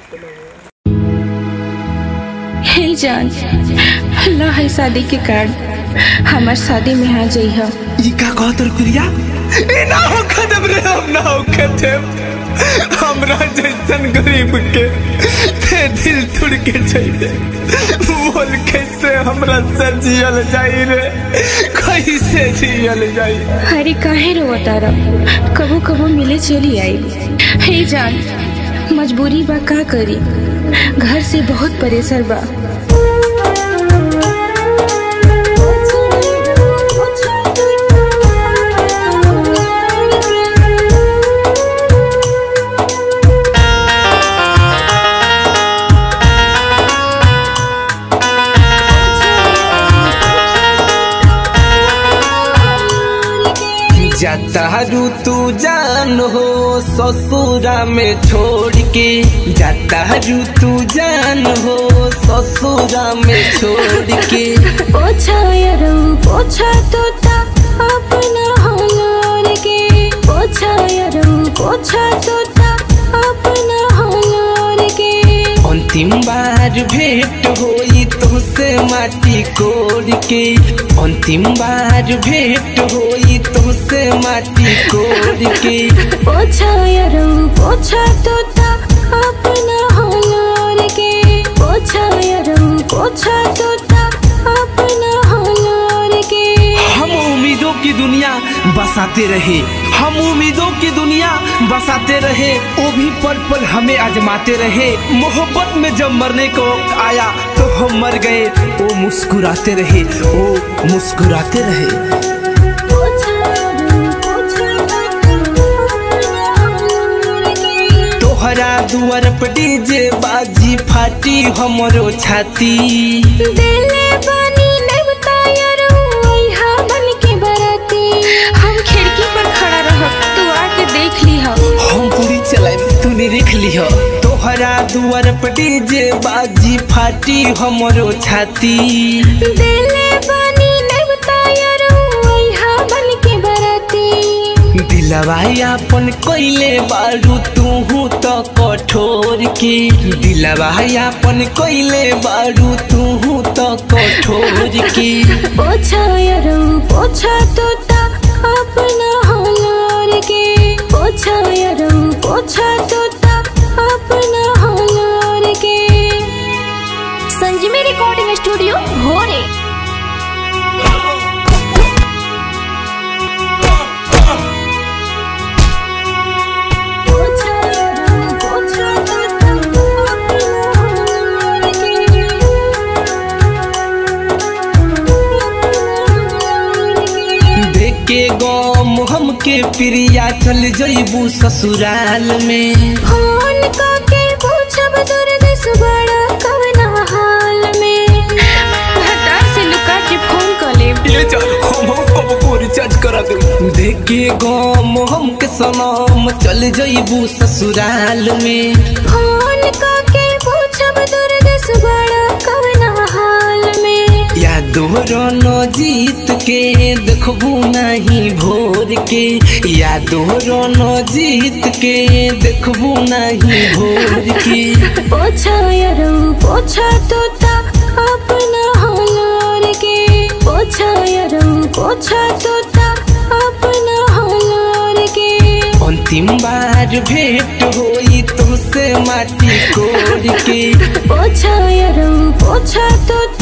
हे जान, ला है शादी के कार्ड, हमार शादी में आ जाइए। ये का कहत रुकरिया? ए ना हो खदम रे, हम ना हो खदम। हमरा जैसन गरीब के ते दिल तुड़ के चाहिए। बोल कैसे हमरा से जियल जाई रे, कैसे जियल जाई? अरे काहे रोता रह, कबो कबो मिले चली आई। हे जान, मजबूरी बा, का करी, घर से बहुत परेशान बा। जाता रू तू जान हो ससुरा में छोड़ के, जाता रू तू जान हो ससुरा में छोड़ के। पोछा यारो पोछा तोता अपना होलोर के, पोछा यारो पोछा तोता अपना होलोर के। अंतिम बार भेंट होई तुझसे माटी कोड़ के, अंतिम बार भेंट होई तुझसे माटी कोड़ के। पोछा यारो पोछा तोता अपना होलोर के, पोछा यारो पोछा तोता अपना होलोर के। हम उम्मीदों की दुनिया बसाते रहे, हम उम्मीदों की दुनिया बसाते रहे, वो भी पल पल हमें आजमाते रहे। मोहब्बत में जब मरने को आया तो हम मर गए, वो मुस्कुराते रहे, वो मुस्कुराते रहे। तोहरा दुआर पर डीजे बाजी फाटी हमरो छाती। देले बानी नेवता यारो ओइहा बन के बराती, हम खिड़की पर खड़ा रह, तू आके देख ली हो। हम पूरी चलाए तूने देख ली हो। तोहरा दुआर पर डीजे बाजी फाटी हमरो छाती। देले बानी नेवता यारो ओइहा बन के बराती। दिलवाई अपन कोइले बारू तू तो कठोर के, दिलवाई अपन कोइले बारू तू तो कठोर के। पोछा यारो पोछा तोता अपना होलोर के, पोछा यारो पोछा तोता अपना होलोर के। संजीवनी रिकॉर्डिंग स्टूडियो भोरे। के गम हमके प्रिया चल जइबू ससुराल में। फोन करके पूछब दुर्गस बड़ा कवना हाल में, हटा से लुका के फोन कर ले। ये जा हम कब को रिचार्ज करा दे। देखे गम हमके सनम चल जइबू ससुराल में। फोन करके पूछब दुर्गस बड़ा कवना हाल में। या दोहरो जीत के देखबू नहीं भोर के, या दोहरो जीत के देखबू नहीं भोर के। पोछा यारो पोछा तोता अपना होलोर के, पोछा यारो पोछा तोता अपना होलोर के। अंतिम बार भेंट होई तुझसे माटी कोड़ के। पोछा यारो पोछा तोता